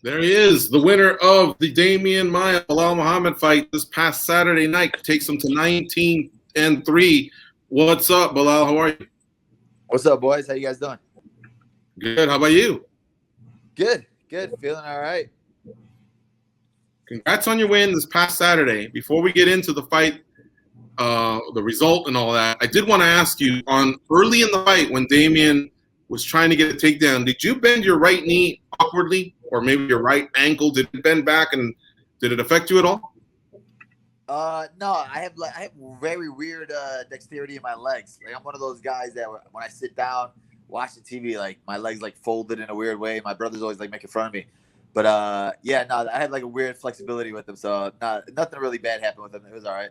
There he is, the winner of the Demian Maia Belal Muhammad fight this past Saturday night. Takes him to 19-3. What's up, Belal? How are you? What's up, boys? How you guys doing? Good. How about you? Good. Feeling all right. Congrats on your win this past Saturday. Before we get into the fight, the result and all that, I did want to ask you, on early in the fight when Demian was trying to get a takedown, did you bend your right knee awkwardly, or maybe your right ankle? Did it bend back, and did it affect you at all? No, I have very weird dexterity in my legs. Like I'm one of those guys that when I sit down watching TV, like my legs like folded in a weird way. My brother's always like making fun of me. But yeah, no, I had like a weird flexibility with them, so nothing really bad happened with them. It was all right.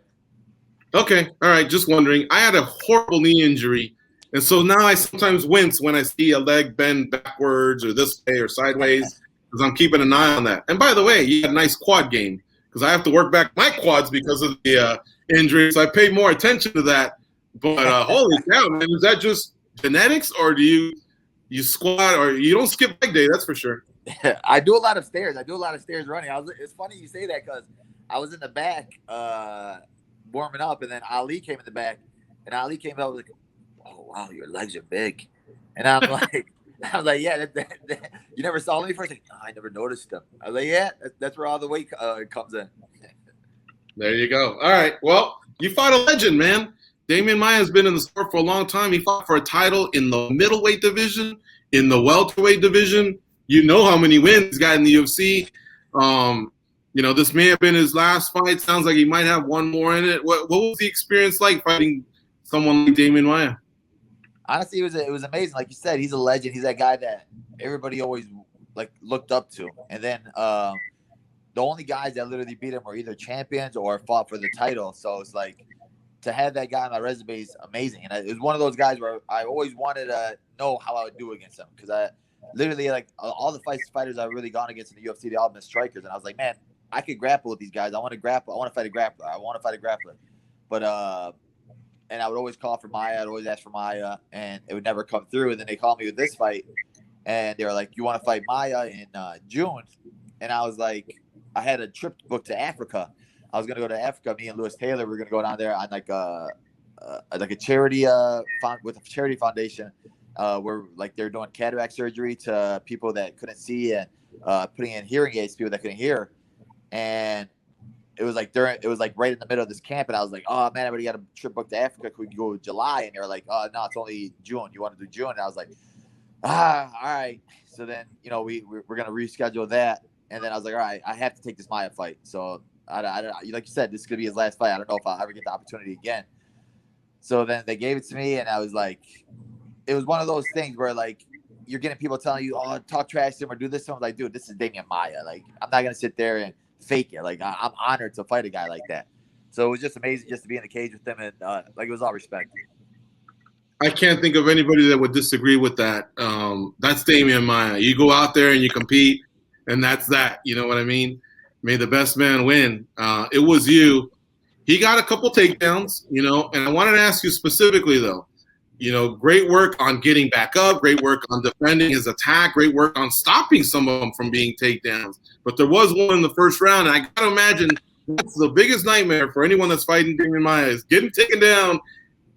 Okay, all right. Just wondering. I had a horrible knee injury, and so now I sometimes wince when I see a leg bend backwards or this way or sideways, because I'm keeping an eye on that. And by the way, you had a nice quad game, because I have to work back my quads because of the injury, so I pay more attention to that. But holy cow, man, is that just genetics, or do you squat, or you don't skip leg day? That's for sure. I do a lot of stairs. Running. It's funny you say that because I was in the back warming up, and then Ali came in the back, and Ali came out like, "Oh wow, your legs are big," and I'm like, "Yeah, you never saw me first? Like, no, I never noticed them." I was like, "Yeah, that's where all the weight comes in." There you go. All right. Well, you fought a legend, man. Demian Maia has been in the sport for a long time. He fought for a title in the middleweight division, in the welterweight division. You know how many wins he's got in the UFC. This may have been his last fight. Sounds like he might have one more in it. What was the experience like fighting someone like Demian Maia? Honestly, it was amazing. Like you said, he's a legend. He's that guy that everybody always like looked up to. And then the only guys that literally beat him were either champions or fought for the title. So it's like to have that guy on my resume is amazing. And it was one of those guys where I always wanted to know how I would do against him, because I literally, like, all the fighters I've really gone against in the UFC, they all been strikers, and I was like, man, I could grapple with these guys. I want to grapple. I want to fight a grappler. I want to fight a grappler. But and I would always call for Maia. I'd always ask for Maia, and it would never come through. And then they called me with this fight, and they were like, "You want to fight Maia in June?" And I was like, I had a trip booked to Africa. I was gonna go to Africa. Me and Lewis Taylor, we were gonna go down there on like a charity with a charity foundation. Where like they're doing cataract surgery to people that couldn't see, and putting in hearing aids to people that couldn't hear. And it was like right in the middle of this camp, and I was like, oh man, I already got a trip booked to Africa. Could we go July? And they were like, oh no, it's only June. You want to do June? And I was like, all right. So then we're gonna reschedule that, and then I was like, all right, I have to take this Maia fight. So I like you said, this is gonna be his last fight. I don't know if I'll ever get the opportunity again. So then they gave it to me, and I was like, it was one of those things where like you're getting people telling you, oh, talk trash to him or do this to him. Like, dude, this is Demian Maia. Like, I'm not gonna sit there and fake it. Like, I'm honored to fight a guy like that. So it was just amazing just to be in the cage with them, and like it was all respect. I can't think of anybody that would disagree with that. That's Demian Maia. You go out there and you compete, and that's that. You know what I mean? May the best man win. It was you. He got a couple takedowns, and I wanted to ask you specifically, though. Great work on getting back up, great work on defending his attack, great work on stopping some of them from being takedowns. But there was one in the first round, and I got to imagine that's the biggest nightmare for anyone that's fighting Demian Maia is getting taken down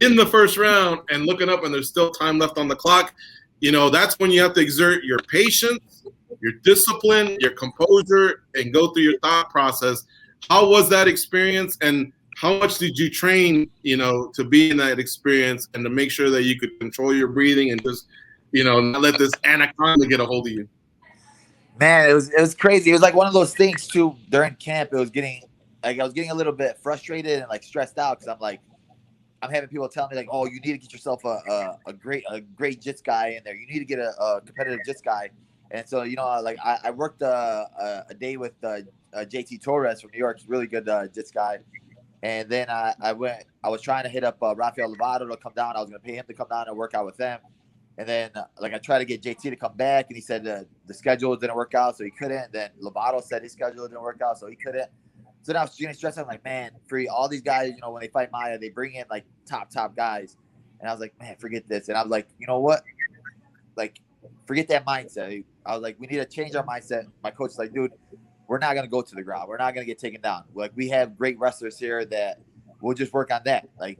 in the first round and looking up and there's still time left on the clock. That's when you have to exert your patience, your discipline, your composure, and go through your thought process. How was that experience, and how much did you train, to be in that experience and to make sure that you could control your breathing and just, not let this anaconda get a hold of you? Man, it was crazy. It was like one of those things too during camp. I was getting a little bit frustrated and like stressed out because I'm having people tell me like, oh, you need to get yourself a great jits guy in there. You need to get a competitive jits guy. And so, like I worked a day with JT Torres from New York. He's a really good jits guy. And then I was trying to hit up Rafael Lovato to come down. I was going to pay him to come down and work out with them. And then I tried to get JT to come back, and he said the schedule didn't work out, so he couldn't. Then Lovato said his schedule didn't work out, so he couldn't. So now I was getting stressed. I'm like, man, for all these guys, when they fight Maia, they bring in like top guys. And I was like, man, forget this. And I was like, you know what? Like, forget that mindset. I was like, we need to change our mindset. My coach is like, dude, we're not going to go to the ground. We're not going to get taken down. Like, we have great wrestlers here that we'll just work on that. Like,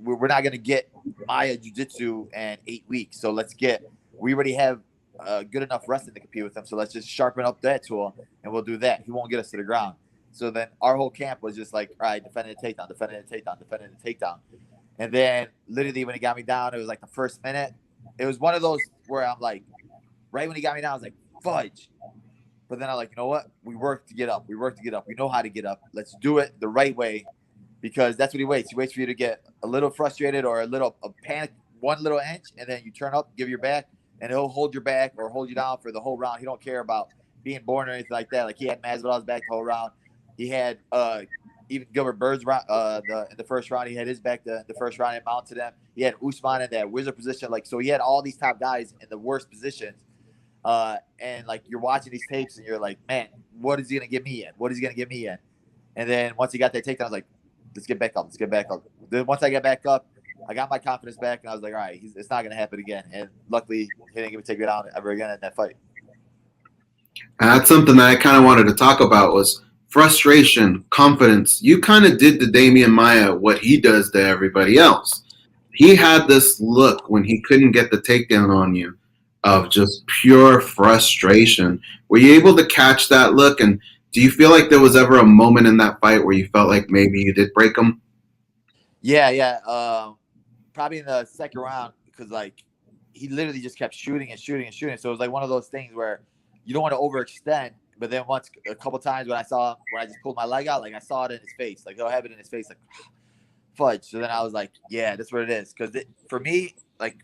we're not going to get Maia jiu-jitsu in 8 weeks. So we already have good enough wrestling to compete with him. So let's just sharpen up that tool and we'll do that. He won't get us to the ground. So then our whole camp was just like, all right, defending the takedown, defending the takedown, defending the takedown. And then literally when he got me down, it was like the first minute. It was one of those where I'm like, right when he got me down, I was like, fudge. But then I'm like, you know what? We work to get up. We work to get up. We know how to get up. Let's do it the right way, because that's what he waits. He waits for you to get a little frustrated or a panic, one little inch, and then you turn up, give your back, and he'll hold your back or hold you down for the whole round. He don't care about being born or anything like that. Like, he had Masvidal's back the whole round. He had even Gilbert Bird's round, in the first round. He had his back the first round and mounted him. He had Usman in that wizard position. Like, so he had all these top guys in the worst positions. And like, you're watching these tapes and you're like, man, what is he going to get me in? What is he going to get me in? And then once he got that takedown, I was like, let's get back up. Let's get back up. Then once I got back up, I got my confidence back and I was like, all right, it's not going to happen again. And luckily he didn't get me take it down ever again in that fight. And that's something that I kind of wanted to talk about was frustration, confidence. You kind of did to Demian Maia what he does to everybody else. He had this look when he couldn't get the takedown on you of just pure frustration. Were you able to catch that look? And do you feel like there was ever a moment in that fight where you felt like maybe you did break him? Yeah. Probably in the second round, because like, he literally just kept shooting and shooting and shooting. So it was like one of those things where you don't want to overextend. But then a couple times when I just pulled my leg out, like, I saw it in his face. Like, he'll have it in his face, like, fudge. So then I was like, yeah, that's what it is. Because for me, like,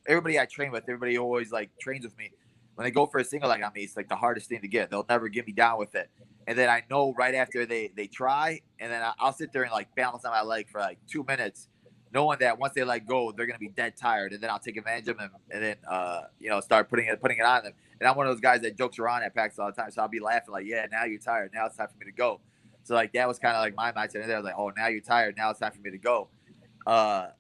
everybody I train with, everybody always like trains with me. When they go for a single leg on me, it's like the hardest thing to get. They'll never get me down with it. And then I know right after they try, and then I'll sit there and like balance on my leg for like 2 minutes, knowing that once they let go, they're gonna be dead tired, and then I'll take advantage of them and then start putting it on them. And I'm one of those guys that jokes around at PAX all the time, so I'll be laughing like, yeah, now you're tired, now it's time for me to go. So like, that was kind of like my mindset, and I was like, oh, now you're tired, now it's time for me to go. But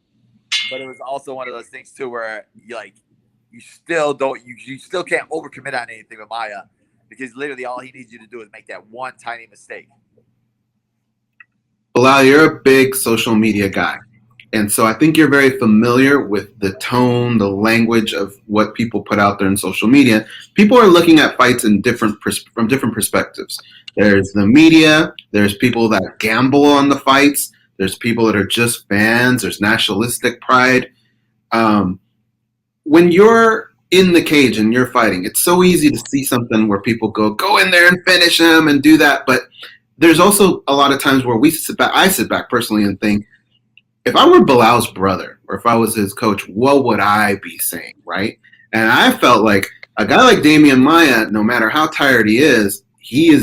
it was also one of those things too where you still can't overcommit on anything with Maia, because literally all he needs you to do is make that one tiny mistake. Belal, you're a big social media guy. And so I think you're very familiar with the tone, the language of what people put out there in social media. People are looking at fights from different perspectives. There's the media. There's people that gamble on the fights. There's people that are just fans. There's nationalistic pride. When you're in the cage and you're fighting, it's so easy to see something where people go in there and finish him and do that. But there's also a lot of times where I sit back personally and think, if I were Belal's brother or if I was his coach, what would I be saying, right? And I felt like a guy like Demian Maia, no matter how tired he is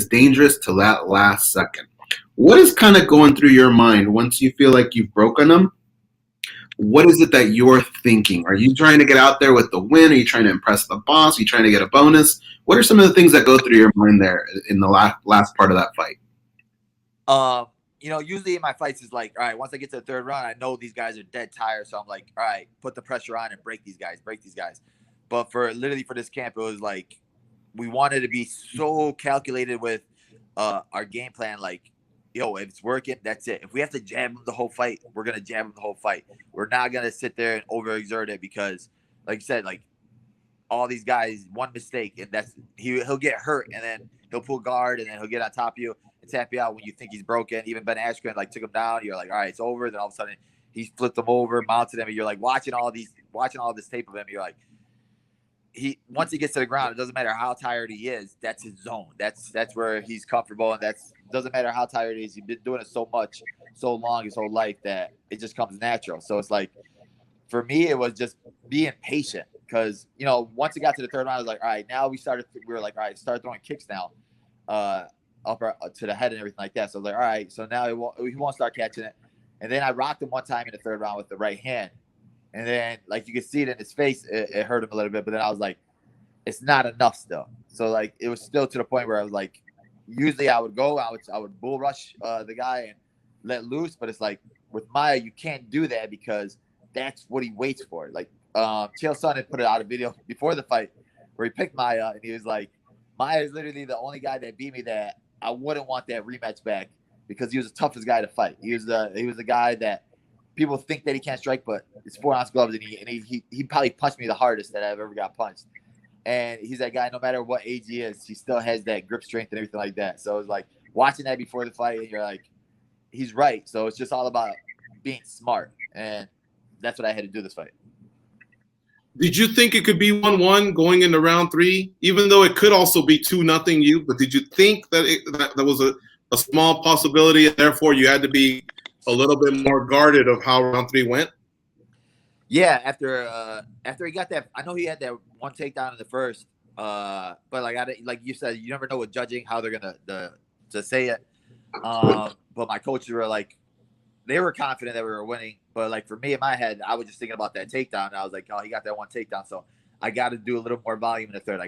dangerous to that last second. What is kind of going through your mind once you feel like you've broken him? What is it that you're thinking? Are you trying to get out there with the win? Are you trying to impress the boss? Are you trying to get a bonus? What are some of the things that go through your mind there in the last part of that fight? Usually in my fights is like, all right, once I get to the third round, I know these guys are dead tired. So I'm like, all right, put the pressure on and break these guys. But for this camp, it was like, we wanted to be so calculated with our game plan. Like, if it's working, that's it. If we have to jab him the whole fight, we're going to jab him the whole fight. We're not going to sit there and overexert it, because like you said, like, all these guys, one mistake, and he'll get hurt, and then he'll pull guard, and then he'll get on top of you and tap you out when you think he's broken. Even Ben Askren took him down. You're like, all right, it's over. Then all of a sudden he flipped him over, mounted him, and you're like watching all this tape of him. You're like, once he gets to the ground, it doesn't matter how tired he is. That's his zone. That's where he's comfortable, and doesn't matter how tired he is. He's been doing it so much, so long his whole life that it just comes natural. So it's like, for me, it was just being patient, because once it got to the third round, I was like, all right, now we were like, all right, start throwing kicks now, up to the head and everything like that. So I was like, all right, so now he won't start catching it. And then I rocked him one time in the third round with the right hand, and then like you could see it in his face, it hurt him a little bit. But then I was like, it's not enough still. So like, it was still to the point where I was like, usually I would bull rush the guy and let loose, but it's like with Maia, you can't do that, because that's what he waits for. Like, Chael Sonnen had put out a video before the fight where he picked Maia, and he was like, Maia is literally the only guy that beat me that I wouldn't want that rematch back because he was the toughest guy to fight. He was the guy that people think that he can't strike, but it's 4-ounce gloves, and he probably punched me the hardest that I've ever got punched. And he's that guy, no matter what age he is, he still has that grip strength and everything like that. So it's like watching that before the fight, and you're like, he's right. So it's just all about being smart, and that's what I had to do this fight. Did you think it could be 1-1 going into round 3, even though it could also be 2-0 you? But did you think that that was a small possibility, and therefore you had to be a little bit more guarded of how round 3 went? Yeah, after he got that, I know he had that one takedown in the first, but like you said, you never know with judging how they're gonna to say it. But my coaches were like, they were confident that we were winning, but like for me in my head, I was just thinking about that takedown. And I was like, oh, he got that one takedown, so I got to do a little more volume in the third.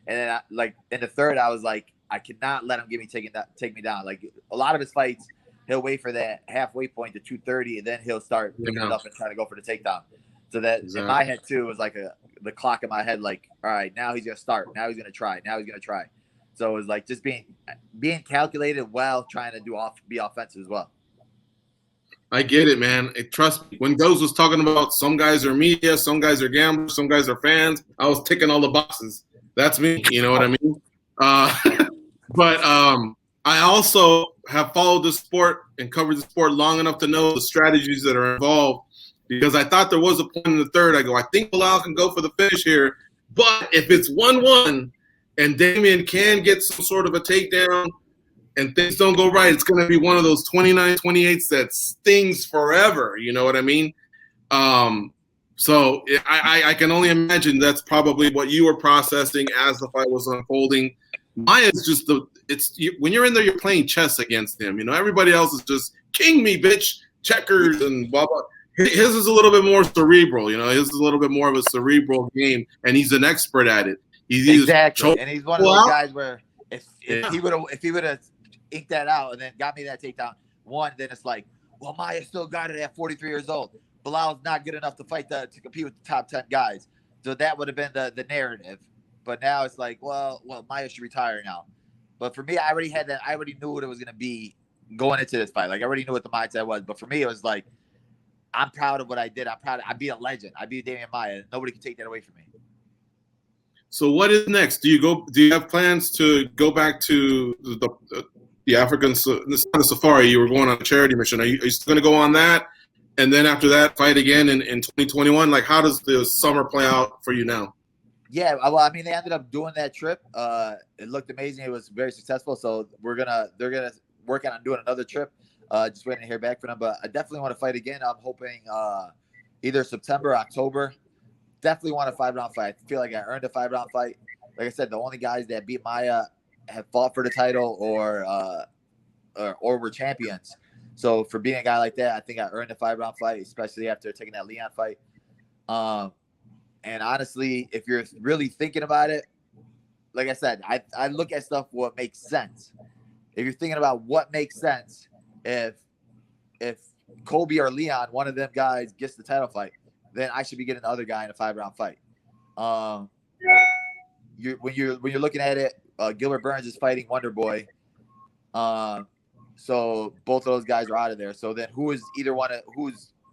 And then like in the third, I was like, I cannot let him take me down. Like a lot of his fights, he'll wait for that halfway point to 230, and then he'll start picking it up and trying to go for the takedown. So that in my head too was like the clock in my head, like, all right, now he's gonna start. Now he's gonna try. So it was like just being calculated while trying to be offensive as well. I get it, man. Trust me. When Goes was talking about some guys are media, some guys are gamblers, some guys are fans, I was ticking all the boxes. That's me. You know what I mean? But I also have followed the sport and covered the sport long enough to know the strategies that are involved, because I thought there was a point in the third. I go, I think Belal can go for the finish here. But if it's 1-1 and Demian can get some sort of a takedown and things don't go right, it's going to be one of those 29-28s that stings forever. You know what I mean? So I can only imagine that's probably what you were processing as the fight was unfolding. Maia's just when you're in there, you're playing chess against him. You know, everybody else is just king me, bitch, checkers and blah, blah. His is a little bit more cerebral. You know, his is a little bit more of a cerebral game, and he's an expert at it. Exactly, and he's one of those guys where if he would have inked that out and then got me that takedown, then it's like, well, Maia still got it at 43 years old. Bilal's not good enough to to compete with the top 10 guys. So that would have been the narrative. But now it's like, well, Maia should retire now. But for me, I already had that. I already knew what it was going to be going into this fight. Like I already knew what the mindset was. But for me, it was like, I'm proud of what I did. I beat a legend. I beat Demian Maia. Nobody can take that away from me. So what is next? Do you have plans to go back to the African safari? You were going on a charity mission. Are you still going to go on that? And then after that, fight again in 2021? Like, how does the summer play out for you now? Yeah, well, I mean, they ended up doing that trip. It looked amazing. It was very successful. So they're gonna work on doing another trip. Just waiting to hear back from them. But I definitely want to fight again. I'm hoping either September or October. Definitely want a 5-round fight. I feel like I earned a 5-round fight. Like I said, the only guys that beat Maia have fought for the title or were champions. So for being a guy like that, I think I earned a 5-round fight, especially after taking that Leon fight. And honestly, if you're really thinking about it, like I said, I look at stuff what makes sense. If you're thinking about what makes sense, if Colby or Leon, one of them guys, gets the title fight, then I should be getting the other guy in a 5-round fight. When you're looking at it, Gilbert Burns is fighting Wonder Boy. So both of those guys are out of there. So then who's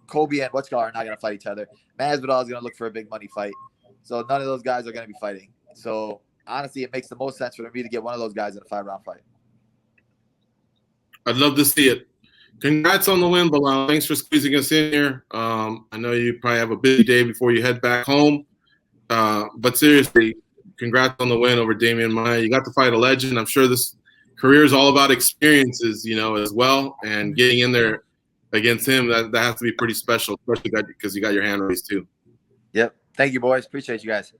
Colby and Whatchkar are not going to fight each other. Masvidal is going to look for a big money fight. So none of those guys are going to be fighting. So honestly, it makes the most sense for me to get one of those guys in a 5-round fight. I'd love to see it. Congrats on the win, Belal. Thanks for squeezing us in here. I know you probably have a busy day before you head back home. But seriously, congrats on the win over Demian Maia. You got to fight a legend. I'm sure this career is all about experiences, you know, as well. And getting in there against him, that has to be pretty special, especially because you got your hand raised too. Yep. Thank you, boys. Appreciate you guys.